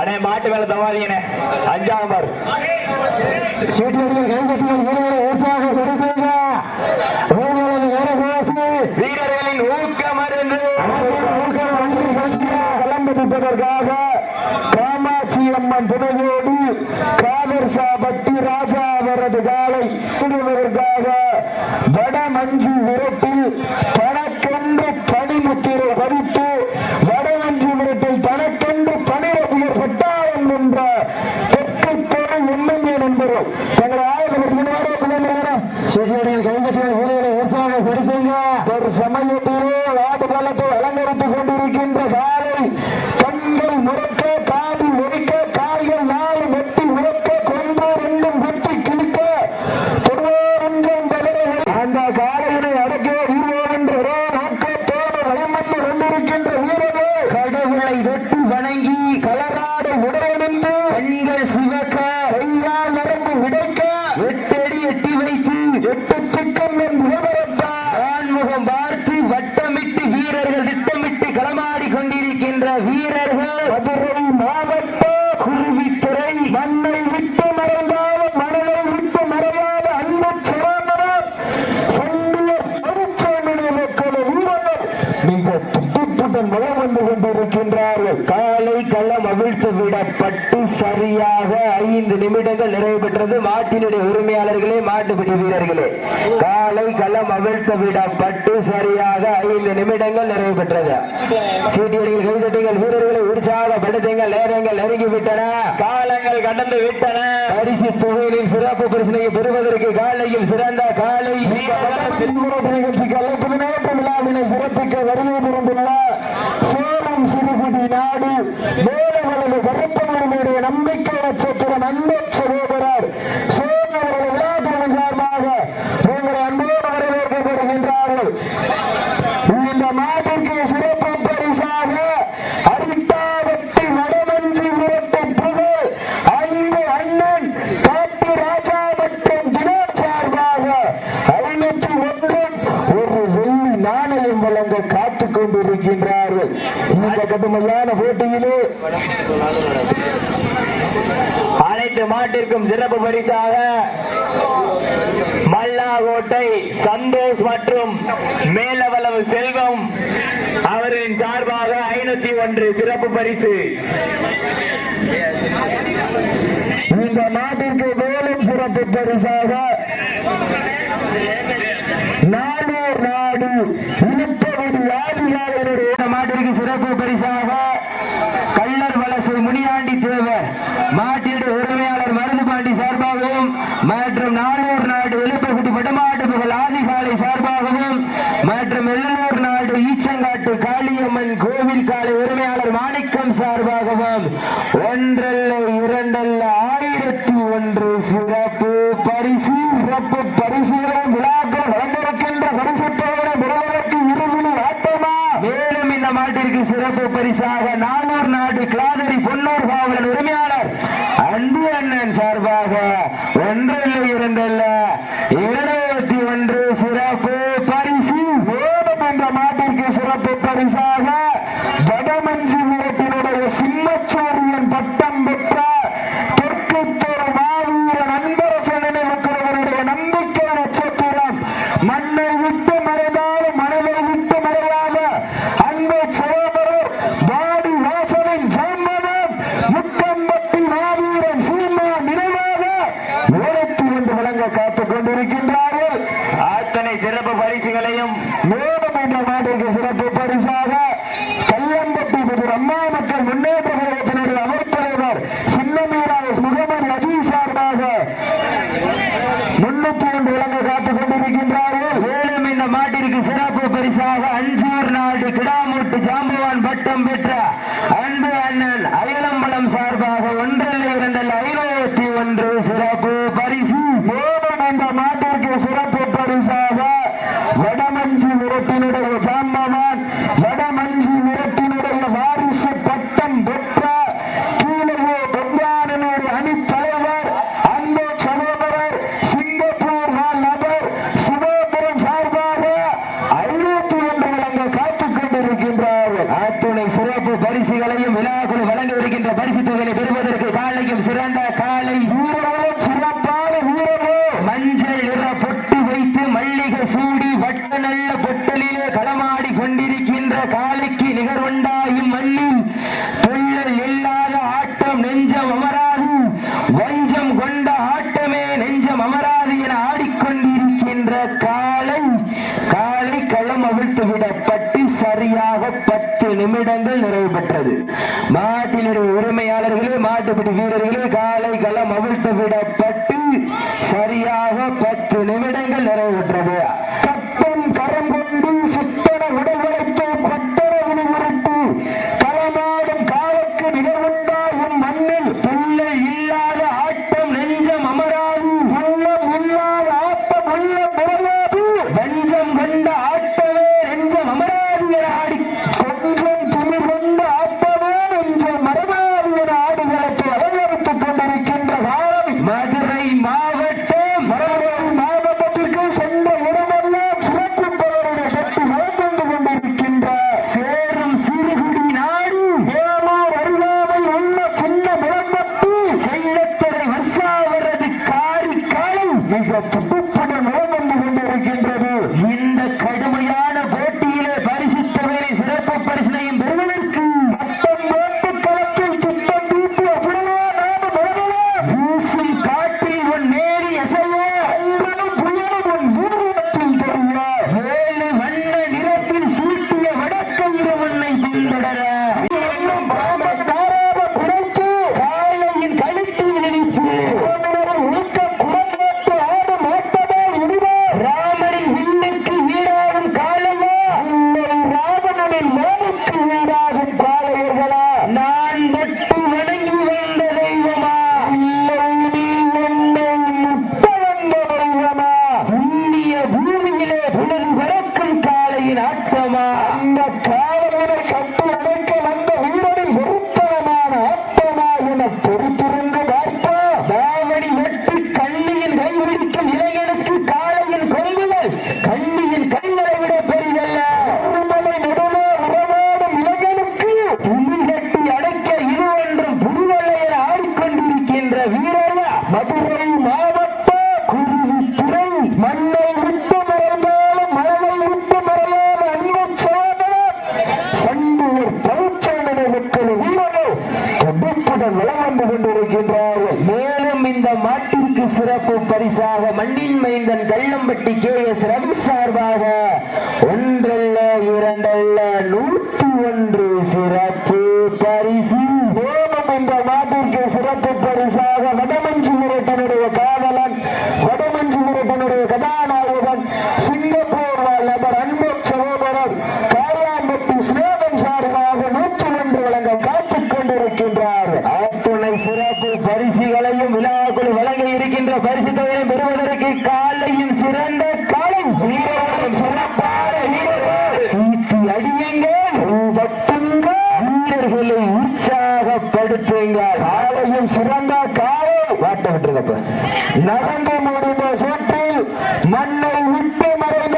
அடே மாட்டு வேலை தவாதீங்க அஞ்சாம் பார் வீரர்களின் ஊக்கம் அறிந்து கிளம்பிப்பதற்காக காமாட்சி அம்மன் துணையோடு காதர்சாபட்டி ராஜா அவரது காலை குடிவதற்காக வட மஞ்சு விரட்டில் தனக்கென்று பணிமுத்திரை பதித்து வடமஞ்சு விரட்டில் தனக்கென்று பணிரசிகர் பட்டாயம் என்ற தெற்குத்தோடு உண்மையை நண்பர்கள் தங்களை ஒரு சமயத்திலே ஆடு காலத்தை அலங்கரித்துக் கொண்டிருக்கின்ற காலை கண்கள் முறக்க காது ஒழிக்க காய்கள் நாள் வெட்டி உறக்க கொண்டு ரெண்டும் வெட்டி கிழிக்க அந்த காலையினை அடக்க வீரோடு ஒரே நோக்கத்தோடு வளம் வந்து கொண்டிருக்கின்ற வீரரே கடவுளை வெட்டி வணங்கி கலராடு உடையணிந்து கண்கள் சிவக்க கையால் நரம்பு விடைக்க எட்டடி எட்டி வைத்து எட்டு சிக்கம் என்று ஆன்முகம் பார்த்து வட்டமிட்டு வீரர்கள் திட்டமிட்டு களமாடி கொண்டிருக்கின்ற வீரர்கள் மதுரை மாவட்ட குருவித்துறை மண்ணை விட்டு மறைந்தாலும் மனதை விட்டு மறையாத அன்பு சிறந்தவர் மக்கள் வீரர்கள் மிக துட்டுடன் வளம் வந்து கொண்டிருக்கின்றார்கள். காலை களம் அவிழ்த்து விடப்பட்டு சரியாக 5 நிமிடங்கள் நிறைவு பெற்றது. மாட்டினுடைய உரிமையாளர்களே மாட்டுப்பிடி வீரர்களே காலை களம் அவிழ்த்து விடப்பட்டு சரியாக 5 நிமிடங்கள் நிறைவு பெற்றது. சீட்டியடிகள் கைதட்டிகள் வீரர்களை உற்சாகப்படுத்துங்கள். நேரங்கள் நெருங்கிவிட்டன, காலங்கள் கடந்து விட்டன. பரிசு தொகையின் சிறப்பு பரிசனை பெறுவதற்கு காலையில் சிறந்த காலை நிகழ்ச்சிக்கு அழைப்பது நேற்று விழாவினை சிறப்பிக்க வருகை புரிந்துள்ள சேலம் சிறுகுடி நாடு மேலவளவு கருப்பவர்களுடைய நம்பிக்கை நட்சத்திரம் அன்பு சகோதரர் சோழர்கள் விழாக்களின் சார்பாக உங்களை அன்போடு வரவேற்கப்படுகின்றார்கள். இந்த மாட்டிற்கு சிறப்பு பரிசாக அரிட்டாவட்டி வடமஞ்சி விரட்டு புகழ் அன்பு அண்ணன் காட்டி ராஜா மற்றும் தினேஷ் சார்பாக 501 ஒரு வெள்ளி நாணயம் வழங்க காத்துக் கொண்டிருக்கின்றார்கள். இந்த கடுமையான போட்டியிலே அனைத்து மாட்டிற்கும் சிறப்பு பரிசாக மல்லாகோட்டை சந்தோஷ் மற்றும் மேலவளவு செல்வம் அவர்களின் சார்பாக 501 சிறப்பு பரிசு. இந்த நாட்டிற்கு மேலும் சிறப்பு பரிசாக நானூர் நாடு இழுப்பவடி ஆதிகாரனுடைய மாட்டிற்கு சிறப்பு பரிசாக கள்ளர் வலசு முனியாண்டி தேவர் மாட்டினுடைய உரிமையாளர் மருதுபாண்டி சார்பாகவும் மற்றும் நானூர் நாடு எழுப்பகுடி வடமாட்டு புகழ் ஆதிகாலை சார்பாகவும் மற்றும் எல்லூர் நாடு ஈச்சங்காட்டு காளியம்மன் கோவில் காலை உரிமையாளர் மாணிக்கம் சார்பாகவும் ஒன்றல்ல இரண்டல்ல 1001 சிறப்பு பரிசு. சிறப்பு பரிசுகளை விழாக்கள் நடந்திருக்கின்ற பரிசுத்தோடு விடுவதற்கு இருவிழி ஆட்டமா. மேலும் இந்த மாட்டிற்கு சிறப்பு பரிசாக நானூர் நாடு கிளாதரி பொன்னூர் காவலன் உரிமையாளர் அன்பு அண்ணன் சார்பாக ஒன்றல்ல இரண்டல்ல 201 சிறப்பு பரிசு. மேலும் இந்த மாட்டிற்கு சிறப்பு பரிசாக வடமஞ்சி வீரத்தினுடைய சிம்மச்சோரியன் பட்டம் பெற்ற தெற்குத்தோர் மாவீர நண்பரசன் நினைவுக்குறவருடைய நம்பிக்கை நட்சத்திரம் மண்ணை விட்டு மறைந்தாலும் மனதை விட்டு மறையாத அன்பு சகோதரர் பாடி வாசனின் ஜென்மனம் முக்கம்பட்டி மாவீரன் சீமா நினைவாக 201 வழங்க காத்துக் கொண்டிருக்கின்றார்கள். அத்தனை சிறப்பு பரிசுகளையும் மேலும் என்ற நாட்டிற்கு சிறப்பு பரிசாக கல்லம்பட்டி புதூர் அம்மா மக்கள் முன்னேற்ற கழகத்தினுடைய அமைச்சர் சின்னமீராஸ் முகமது அஜீஸ் சார்பாக 301 வழங்க காத்துக் கொண்டிருக்கின்றார்கள். மேலும் இந்த மாட்டிற்கு சிறப்பு பரிசாக அஞ்சூர் நாடு கிடாமூட்டு ஜாம்பவான் பட்டம் பெற்ற அன்பு அண்ணன் அயலம்பலம் சார்பாக ஒன்றல்ல இரண்டல்ல 501 சிறப்பு பரிசு. மேலும் இந்த மாட்டிற்கு சிறப்பு பரிசாக வடமஞ்சி விரட்டினுடைய ஜாம்பவான் வடமஞ்சி விரட்டினுடைய வாரிசு பட்டம் பெற்ற கீழவோ பொன்யானனுடைய அணித்தலைவர் அன்பு சகோதரர் சிங்கப்பூர் நபர் சுதந்திரம் சார்பாக 501 வழங்க காத்துக் கொண்டிருக்கின்றார்கள். அத்துணை பரிசுகளையும் விழாக்குழு வழங்க இருக்கின்ற பரிசு தொகையை பெறுவதற்கு காலையும் சிறந்த காலை வீரமும் சிறப்பான வீரமோ மஞ்சள் நிற பொட்டு வைத்து மல்லிகை சூடி வட்ட நல்ல பொட்டலிலே களமாடி கொண்டிருக்கின்ற காலைக்கு நிகர்வண்டா இம்மண்ணில் தொழில் இல்லாத ஆட்டம் நெஞ்சம் அமராது வஞ்சம் கொண்ட ஆட்டமே நெஞ்சம் அமராது என ஆடிக்கொண்டிருக்கின்ற காலை காலை களம் அவிழ்த்து விடப்பட்டு சரியாக 10 நிமிடங்கள் நிறைவு பெற்றது. மாட்டினுடைய உரிமையாளர்களே மாட்டுப்பிடி வீரர்களே காலை களம் அவிழ்த்து விடப்பட்டு சரியாக 10 நிமிடங்கள் நிறைவு பெற்றது. கட்டும் கரம் கொண்டு சுத்தன உடல் வளைத்து பட்டண உருட்டு களமாடும் காலக்கு நிகழ்வுண்டாகும் மண்ணில் துள்ளை இல்லாத ஆட்டம் நெஞ்சம் அமராது உள்ளம் இல்லாத ஆட்டம் உள்ளம் முறையாது வஞ்சம் கொண்ட ஆட்டமே நெஞ்சம் அமராது என ஆடி கொஞ்சம் துணிர் கொண்ட ஆட்டமே நெஞ்சம் மரபாது என ஆடுகளுக்கு அலங்கரித்துக் கொண்டிருக்கின்ற காலம் மதுரை மாவட்டம் மாவட்டத்திற்கு சென்ற இடமெல்லாம் சிறப்பு பெயருடைய கட்டி வளர்ந்து கொண்டிருக்கின்ற சேரும் சிறுகுடி நாடு ஏமார் அருகாமல் உள்ள சின்ன விளம்பத்து செல்லத்துறை வர்ஷாவரது காரிக்காலை மிக துப்புடன் வளர்ந்து கொண்டிருக்கின்றது. இந்த கடுமையான போட்டியிலே பரிசுத்தவரை சிறப்பு பரிசனையும் பெறுவதற்கு பட்டம் போட்டு களத்தில் திட்டம் தீட்டி அப்படியே நாம மரபலாம் வீசும் காற்றில் உன் நேரி அசைய அங்கனும் புயலும் உன் ஊர்வலத்தில் தெரிய ஏழு வண்ண நிறத்தில் சூட்டிய வடக்கயிறு உன்னை பின்தொடர என்னும் பாம்பத்தாராக குறைத்து காலையின் கழுத்தில் இணைத்து உழுக்க குரல் ஆடும் ஆட்டமே இனிமே ராமரின் வில்லுக்கு ஈடாகும் காலையா இல்லை ராவணனின் மோனுக்கு ஈடாகும் காளையர்களா நான் தொட்டு வணங்கி வந்த தெய்வமா இல்லை நீ என்னை முட்ட வந்த தெய்வமா புண்ணிய பூமியிலே புலன் பறக்கும் காளையின் ஆட்டமா அந்த காளையனை கட்டி அணைக்க வந்த வீரனின் பொருத்தமான ஆட்டமா என பொறுத்திருந்து பார்ப்பா தாவணி வெட்டி கண்ணியின் கைவிடிக்கும் இளைஞனுக்கு காளையின் கொம்புகள் கண்ணியின் கைகளை விட பெரிதல்ல உருமலை நடுவே உறவாடும் இளைஞனுக்கு துணி கட்டி அடைக்க இது ஒன்றும் புதுவல்ல என ஆடிக்கொண்டிருக்கின்ற வீரயா மதுரை மாவட்ட குருவித்துறை மண்ணை விட்டு மறைந்தாலும் மரவை விட்டு மறையாத அன்பு சோதனர் சண்டூர் பௌச்சனை மக்கள் வீரர்கள் துடிப்புடன் வளம் வந்து கொண்டிருக்கின்றார்கள். மேலும் இந்த மாட்டிற்கு சிறப்பு பரிசாக மண்ணின் மைந்தன் கள்ளம்பட்டி KS ரவி சார்பாக ஒன்றல்ல இரண்டல்ல 101 சிறப்பு பரிசு. மேலும் இந்த மாட்டிற்கு சிறப்பு பரிசாக வடமஞ்சு முரட்டனுடைய காவலன் வடமஞ்சு முரட்டனுடைய கதாநாயகன் சிங்கப்பூர் நபர் அன்பு சகோதரர் காயாம்பட்டி ஸ்நேகம் சார்பாக 101 வழங்க காத்துக் கொண்டிருக்கின்றார். அத்துணை சிறப்பு பரிசுகளையும் விழாக்குழு வழங்க இருக்கின்ற பரிசு தொகையை பெறுவதற்கு காலையும் சிறந்த காலை வீரர்களும் சிறப்பான வீரர்கள் சீட்டி அடியுங்கள் தட்டுங்கள் வீரர்களை உற்சாகப்படுத்துங்கள். காலையும் சிறந்த காலை வாட்ட விட்டுருக்கப்ப நடந்து முடிந்த சுற்றில் மண்ணை விட்டு மறைந்த